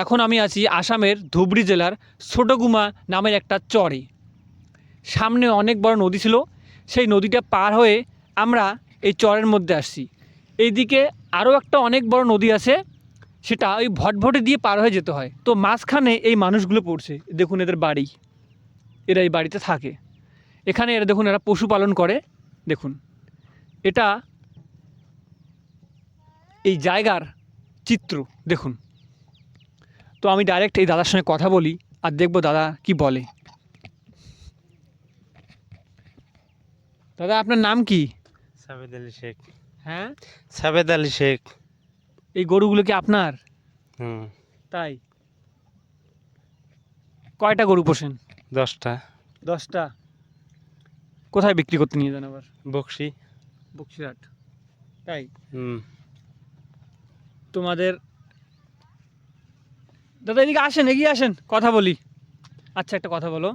এখন আমি আছি আসামের ধুবড়ী জেলার ছোটগুমা নামের একটা চরে। সামনে অনেক বড় নদী ছিল, সেই নদীটা পার হয়ে আমরা এই চরের মধ্যে আসছি। এইদিকে আরও একটা অনেক বড় নদী আছে, সেটা ওই ভটভটে দিয়ে পার হয়ে যেতে হয়। তো মাঝখানে এই মানুষগুলো পড়ছে, দেখুন এদের বাড়ি, এরা এই বাড়িতে থাকে। এখানে এরা দেখুন এরা পশুপালন করে। দেখুন এটা এই জায়গার চিত্র দেখুন। তো আমি ডাইরেক্ট এই দাদার সঙ্গে কথা বলি আর দেখবো দাদা কি বলে। দাদা আপনার নাম কি? সাবেদ আলী শেখ। হ্যাঁ, সাবেদ আলী শেখ। এই গরুগুলো কি আপনার? হুম। তাই কয়টা গরু পোষেন? 10টা। 10টা। কোথায় বিক্রি করতে নিয়ে যান আবার? বকশি। বক্সিরহাট। তাই হুম। তোমাদের দাদা এদিকে আসেন, এগিয়ে আসেন, কথা বলি। আচ্ছা একটা কথা বলো,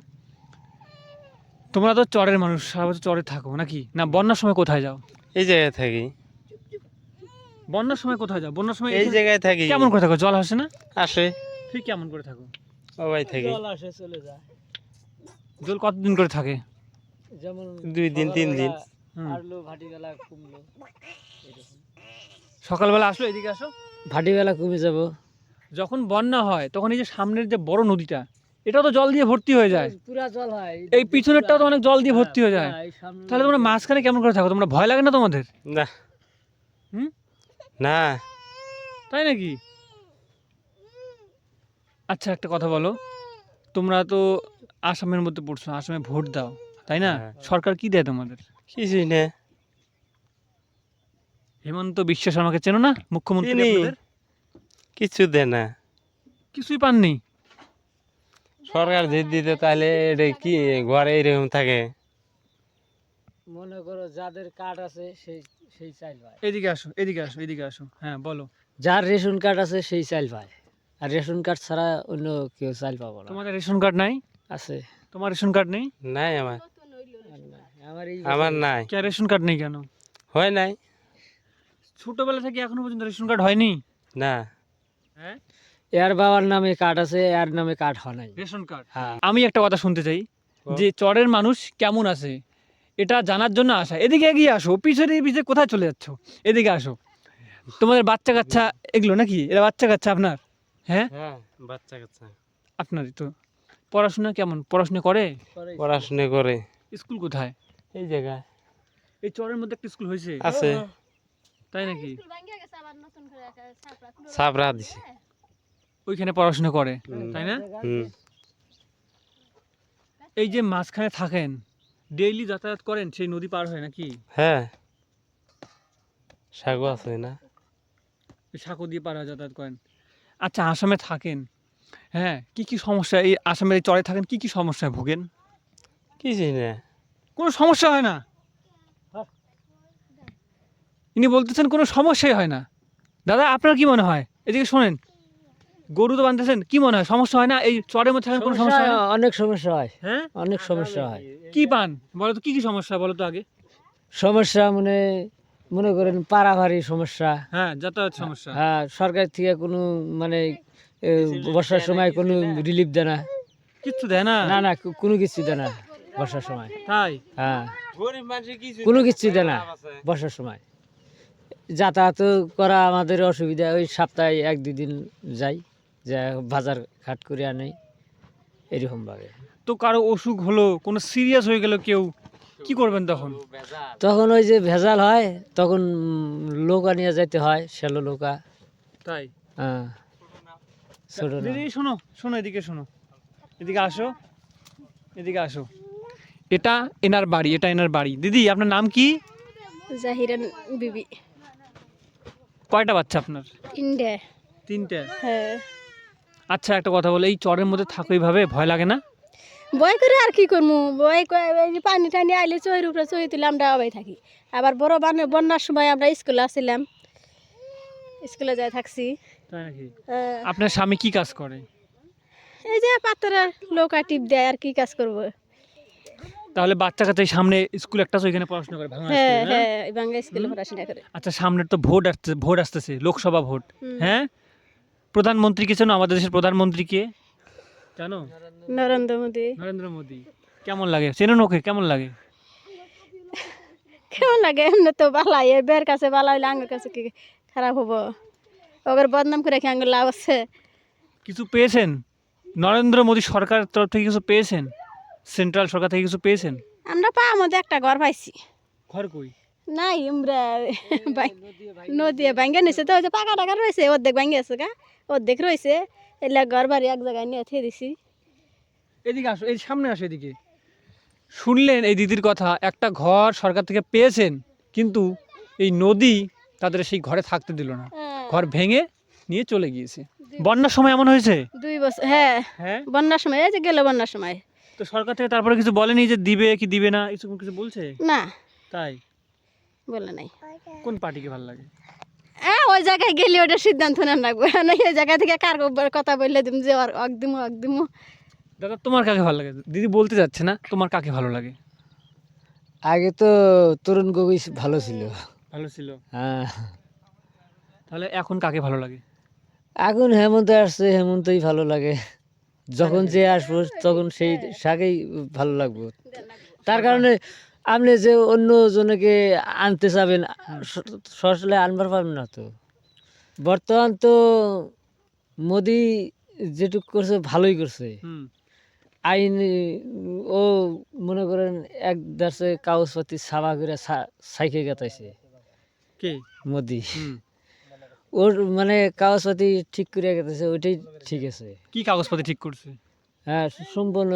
তোমরা তো চরের মানুষ, সারা বছর চরে থাকো নাকি? না বন্যার সময় কোথায় যাও? এই জায়গায় থাকি। বন্যার সময় কোথায় যাও? বন্যার সময় এই জায়গায় থাকি। কেমন করে থাকো? জল আসে না? আসে। ঠিক কেমন করে থাকো? সবাই থাকি। জল আসে চলে যায়, জল কতদিন করে থাকে? যেমন 2 দিন 3 দিন। হুম। আরলো ভাটিবেলা কমলো, সকালবেলা আসলো, এদিকে আসো। ভাটিবেলা কমে যাব। যখন বন্যা হয় তখন এই যে সামনের যে বড় নদীটা, এটা তো জল দিয়ে ভর্তি হয়ে যায়। পুরা জল হয়, এই পিছনেরটাও তো অনেক জল দিয়ে ভর্তি হয়ে যায়। তাহলে তোমরা মাঝখানে কেমন করে থাকো? তোমরা ভয় লাগে না তোমাদের? না। হুম? না। তাই নাকি? আচ্ছা একটা কথা বলো, তোমরা তো আসামের মধ্যে পড়ছো, আসামে ভোট দাও তাই না? হ্যাঁ। সরকার কি দেয় তোমাদের? কিছুই না। হেমন্ত বিশ্ব শর্মাকে চেনো না, মুখ্যমন্ত্রী চিনি। আপনাদের? কিছু দেয় না। কিছুই পাননি? সরকার যে দিতে তাহলে এটা কি ঘরে এরকম থাকে? মনে করো যাদের কার্ড আছে সেই সেই চাইল পায়, এদিকে আসো, এদিকে আসো, এদিকে আসো। হ্যাঁ বলো। যার রেশন কার্ড আছে সেই চাইল পায়, আর রেশন কার্ড ছাড়া অন্য কেউ চাইল পাবো না। তোমাদের রেশন কার্ড নাই? আছে। তোমার রেশন কার্ড নেই? নাই আমার। আমার এই আমার নাই। কে রেশন কার্ড নেই কেন? হয় নাই। ছোটবেলা থেকে এখনো পর্যন্ত রেশন কার্ড হয়নি? না। হ্যাঁ, এর বাবার নামে কার্ড আছে, এর নামে কার্ড হয় নাই। Ration card. হ্যাঁ। আমি একটা কথা শুনতে চাই, যে চরের মানুষ কেমন আছে এটা জানার জন্য আসা। এদিকে এগিয়ে আসো, পিছনে পিছনে কোথায় চলে যাচ্ছ? এদিকে আসো। তোমাদের বাচ্চা কাচ্চা এগুলো নাকি? এরা বাচ্চা কাচ্চা আপনার? হ্যাঁ, হ্যাঁ, বাচ্চা কাচ্চা। আপনারই তো। পড়াশোনা কেমন? পড়াশোনা করে? পড়াশোনা করে। স্কুল কোথায়? এই জায়গায় এই চরের মধ্যে একটা স্কুল হয়েছে? আছে। তাই নাকি? সাবরা দিছে। ওইখানে পড়াশোনা করে তাই না? হুম। এই যে মাঝখানে থাকেন, ডেইলি যাতায়াত করেন সেই নদী পার হয় নাকি? হ্যাঁ। সাগু আছে না? ওই সাঁকো দিয়ে পার হয়ে যাতায়াত করেন। আচ্ছা আসামে থাকেন, হ্যাঁ, কি কি সমস্যা এই আসামের এই চরে থাকেন, কি কি সমস্যায় ভোগেন? কিছুই না। কোনো সমস্যা হয় না? ইনি বলতেছেন কোনো সমস্যাই হয় না। দাদা আপনার কি মনে হয়? এদিকে শোনেন, গরু তো বাঁধতেছেন, কি মনে হয় সমস্যা হয় না এই চরের মধ্যে থাকেন? কোনো সমস্যা হয় না? অনেক সমস্যা হয়, হ্যাঁ, অনেক সমস্যা হয়। কি পান বলো তো, কি কি সমস্যা বলো তো আগে? সমস্যা মনে করেন পারাভারি সমস্যা। হ্যাঁ, যাতায়াত সমস্যা। হ্যাঁ, সরকার থেকে কোনো মানে এ, বর্ষার সময় কোনো রিলিফ দেয় না। কিচ্ছু দেয় না? না না, কোনো কিছু দেয় না বর্ষার সময়। তাই? হ্যাঁ, গরিব মানুষের কিছু কোনো কিছু দেয় না বর্ষার সময়। যাতায়াত করা আমাদের অসুবিধা, ওই সপ্তাহে 1-2 দিন যাই, যা বাজার ঘাট করে আনি এরকম ভাবে। তো কারো অসুখ হলো, কোনো সিরিয়াস হয়ে গেল কেউ, কি করবেন তখন? তখন ওই যে ভেজাল হয়, তখন নৌকা নিয়ে যাইতে হয়, শ্যালো নৌকা। তাই? হ্যাঁ, ছোট না। দিদি শোনো, শোনো এদিকে শোনো, এদিকে আসো, এদিকে আসো। এটা এনার বাড়ি, এটা এনার বাড়ি। দিদি আপনার নাম কি? জাহিরান বিবি। কয়টা বাচ্চা আপনার? ইন্ডিয়া। 3টে। হ্যাঁ, আচ্ছা একটা কথা বলো, এই চরের মধ্যে থাকো এইভাবে, ভয় লাগে না? বয় করে আর কি করবো, বয় করে এই যে পানি টানি আইলে চইর উপরে চই তুলে আমরা অবাই থাকি। আবার বড় বন্যার সময় আমরা স্কুলে আসছিলাম, স্কুলে যাই থাকছি। তাই নাকি? আহ, আপনার স্বামী কি কাজ করে? এই যে পাত্রের নৌকা টিপ দেয়, আর কি কাজ করবো। তাহলে বাচ্চা কাচ্চা এই সামনে স্কুল একটা আছে, ওইখানে পড়াশোনা করে, ভাঙা হ্যাঁ স্কুলে, হ্যাঁ? হ্যাঁ, বাংলা স্কুলে পড়াশোনা করে। আচ্ছা সামনের তো ভোট আসতেছে, লোকসভা ভোট, হুম। হ্যাঁ? প্রধানমন্ত্রী কে চেনো? আমাদের দেশের প্রধানমন্ত্রী কে জানো? নরেন্দ্র মোদী। নরেন্দ্র মোদী। কেমন লাগে? চেনো ওকে? কেমন লাগে? কেমন লাগে? এমনি তো বালাই, এই বের কাছে বালা হইলে আঙ্গুর কাছে কি খারাপ হবো? ওদের বদনাম করে কি আঙ্গুর লাভ আছে? কিছু পেয়েছেন? নরেন্দ্র মোদী সরকারের তরফ থেকে কিছু পেয়েছেন? সেন্ট্রাল সরকার থেকে কিছু পেয়েছেন? আমরা মধ্যে একটা ঘর পাইছি। ঘর কই? নাই আমরা নদী ভাঙ্গে নিছে তো, ওই যে পাকা টাকা রয়েছে, অর্ধেক ভাঙ্গে আছে গা, অর্ধেক রয়েছে, এলে ঘর বাড়ি এক জায়গায় নিয়ে থিয়ে দিছি। এদিকে আসো, এই সামনে আসো এদিকে। শুনলেন এই দিদির কথা, একটা ঘর সরকার থেকে পেয়েছেন, কিন্তু এই নদী তাদের সেই ঘরে থাকতে দিল না, ঘর ভেঙে নিয়ে চলে গিয়েছে। বন্যার সময় এমন হয়েছে? 2 বছর, হ্যাঁ হ্যাঁ। বন্যার সময়, এই যে গেল বন্যার সময়। তো সরকার থেকে তারপরে কিছু বলেনি যে দিবে কি দিবে না, কিছু বলছে? না, তাই? বলে নাই। কোন পার্টিকে ভালো লাগে? ওই জায়গায় গেলে ওটা সিদ্ধান্ত নেন রাখবো না, এই জায়গা থেকে কার কথা বললে তুমি যে অকদিমু। দাদা তোমার কাকে ভালো লাগে? দিদি বলতে যাচ্ছে না, তোমার কাকে ভালো লাগে? আগে তো তরুণ গগৈ ভালো ছিল। ভালো ছিল। হ্যাঁ, তাহলে এখন কাকে ভালো লাগে? এখন হেমন্ত আসছে, হেমন্তই ভালো লাগে। যখন যে আসবো তখন সেই শাকেই ভালো লাগবো। তার কারণে আপনি যে অন্য জনকে আনতে চাবেন, সরাসরি আনবার পারবেন না তো। বর্তমান তো মোদি যেটুক করছে ভালোই করছে। হুম। আইন ও মনে করেন এক দাসে কাগজপাতি সাবা করে সাইকে গেতাইছে কে? মোদি। হুম। ওর মানে কাগজপাতি ঠিক করে গেতেছে, ওইটাই ঠিক আছে। কি কাগজপাতি ঠিক করছে? হ্যাঁ, সম্পূর্ণ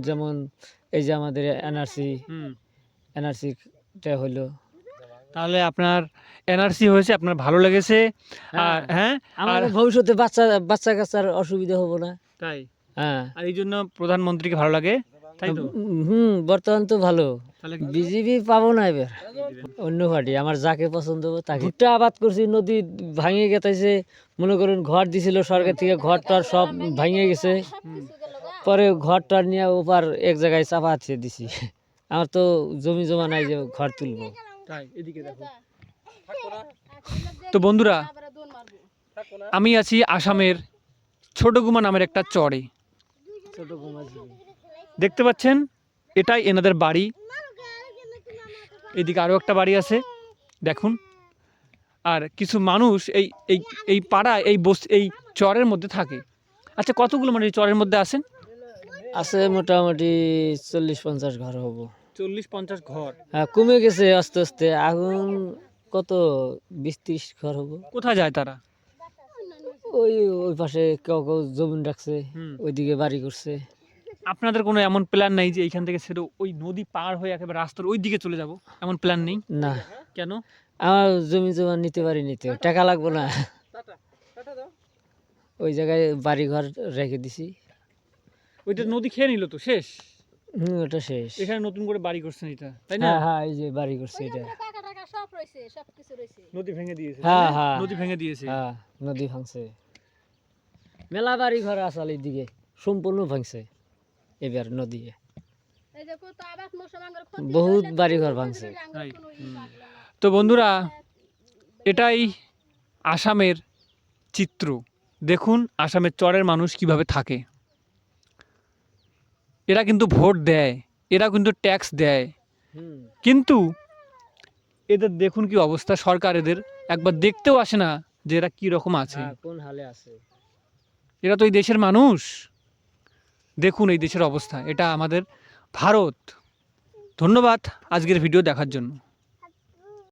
যেমন এই যে আমাদের এনআরসি, হুম। এনআরসিটা হলো। তাহলে আপনার এনআরসি হয়েছে, আপনার ভালো লেগেছে। আর হ্যাঁ, আমাদের ভবিষ্যতে বাচ্চা কাচ্চার অসুবিধা হবো না। তাই? হ্যাঁ, আর এই জন্য প্রধানমন্ত্রীকে ভালো লাগে, তাই তো? বর্তমান তো ভালো। তাহলে বিজেপি পাবো না এবার, অন্য পার্টি আমার যাকে পছন্দ হবে তাকে। ভুট্টা আবাদ করছি, নদী ভাঙিয়ে গেছে, মনে করেন ঘর দিছিল সরকার থেকে, ঘরটার সব ভাঙিয়ে গেছে। পরে ঘরটার নিয়ে ওপার এক জায়গায় চাপা দিয়ে দিছি। আমার তো জমি জমা নাই যে ঘর তুলবো। তাই? এদিকে দেখো। তো বন্ধুরা, আমি আছি আসামের ছোটগুমা নামের একটা চরে। দেখতে পাচ্ছেন, এটাই এনাদের বাড়ি। এদিকে আরও একটা বাড়ি আছে, দেখুন। আর কিছু মানুষ এই এই এই পাড়ায়, এই চরের মধ্যে থাকে। আচ্ছা, কতগুলো মানে এই চরের মধ্যে আছেন? আছে মোটামুটি 40-50 ঘর হবো। 40-50 ঘর। হ্যাঁ, কমে গেছে আস্তে আস্তে, এখন কত 20-30 ঘর হবো। কোথায় যায় তারা? ওই ওই পাশে কেউ কেউ জমিন রাখছে, ওইদিকে বাড়ি করছে। আপনাদের কোনো এমন প্ল্যান নাই যে এইখান থেকে ছেড়ে ওই নদী পার হয়ে একেবারে রাস্তার ওই দিকে চলে যাব, এমন প্ল্যান নেই? না, কেন? আমার জমি জমা নিতে পারি, নিতে টাকা লাগবো না। ওই জায়গায় বাড়ি ঘর রেখে দিছি। ওইটা নদী খেয়ে নিল তো, শেষ। ওটা শেষ। এখানে নতুন করে বাড়ি করছেন এটা, তাই না? হ্যাঁ হ্যাঁ, এই যে বাড়ি করছে এটা। নদী ভেঙে দিয়েছে। হ্যাঁ হ্যাঁ, নদী ভেঙে দিয়েছে। হ্যাঁ, নদী ভাঙছে। মেলা বাড়ি ঘর আসলে দিকে সম্পূর্ণ ভাঙছে এবার নদী, বহুত বাড়ি ঘর ভাঙছে। তাই। তো বন্ধুরা, এটাই আসামের চিত্র। দেখুন আসামের চরের মানুষ কিভাবে থাকে। এরা কিন্তু ভোট দেয়, এরা কিন্তু ট্যাক্স দেয়, কিন্তু এদের দেখুন কি অবস্থা। সরকার এদের একবার দেখতেও আসে না যে এরা কি রকম আছে, কোন হালে আছে। এরা তো এই দেশের মানুষ। দেখুন এই দেশের অবস্থা, এটা আমাদের ভারত। ধন্যবাদ আজকের ভিডিও দেখার জন্য।